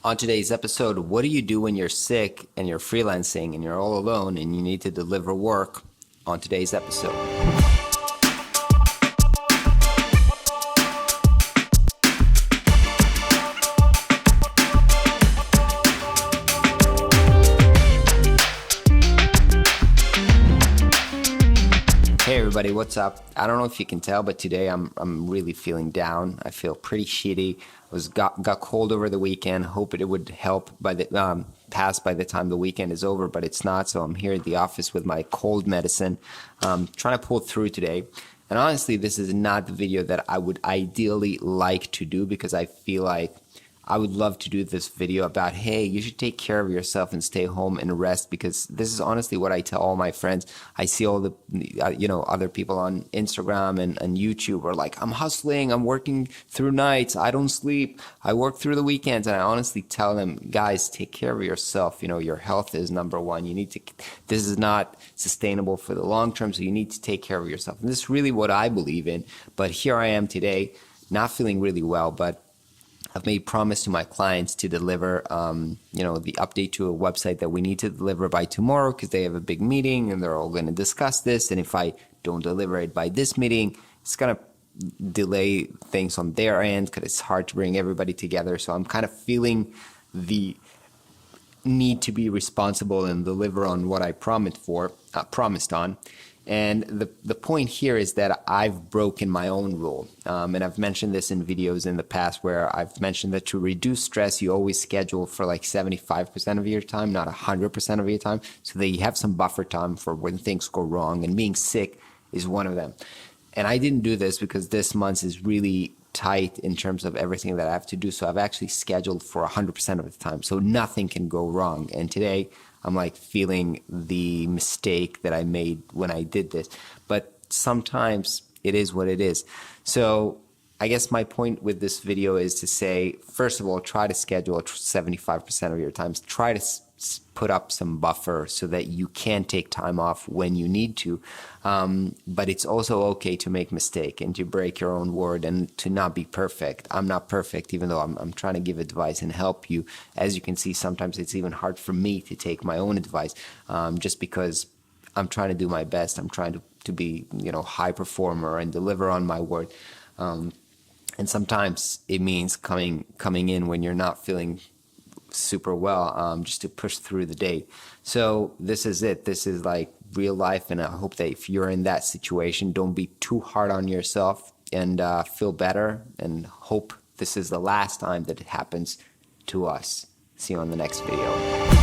On today's episode, what do you do when you're sick and you're freelancing and you're all alone and you need to deliver work? On today's episode. Hey everybody, what's up? I don't know if you can tell, but today I'm really feeling down. I feel pretty shitty. Got cold over the weekend. Hope it would help by the pass by the time the weekend is over, but it's not. So I'm here at the office with my cold medicine, trying to pull through today. And honestly, this is not the video that I would ideally like to do because I feel like I would love to do this video about, hey, you should take care of yourself and stay home and rest, because this is honestly what I tell all my friends. I see all the, other people on Instagram and YouTube are like, I'm hustling, I'm working through nights, I don't sleep, I work through the weekends. And I honestly tell them, guys, take care of yourself. Your health is number one. This is not sustainable for the long term, so you need to take care of yourself. And this is really what I believe in. But here I am today, not feeling really well, but I've made promise to my clients to deliver, the update to a website that we need to deliver by tomorrow, because they have a big meeting and they're all going to discuss this. And if I don't deliver it by this meeting, it's going to delay things on their end because it's hard to bring everybody together. So I'm kind of feeling the need to be responsible and deliver on what I promised on. And the point here is that I've broken my own rule. And I've mentioned this in videos in the past where I've mentioned that to reduce stress, you always schedule for like 75% of your time, not 100% of your time, so that you have some buffer time for when things go wrong. And being sick is one of them. And I didn't do this because this month is really tight in terms of everything that I have to do. So I've actually scheduled for 100% of the time. So nothing can go wrong. And today I'm like feeling the mistake that I made when I did this. But sometimes it is what it is. So I guess my point with this video is to say, first of all, try to schedule 75% of your time. Try to put up some buffer so that you can take time off when you need to. But it's also okay to make mistake and to break your own word and to not be perfect. I'm not perfect, even though I'm trying to give advice and help you. As you can see, sometimes it's even hard for me to take my own advice, just because I'm trying to do my best. I'm trying to be, high performer and deliver on my word. And sometimes it means coming in when you're not feeling super well, just to push through the day. So this is it. This is like real life, and I hope that if you're in that situation, don't be too hard on yourself and feel better, and hope this is the last time that it happens to us. See you on the next video.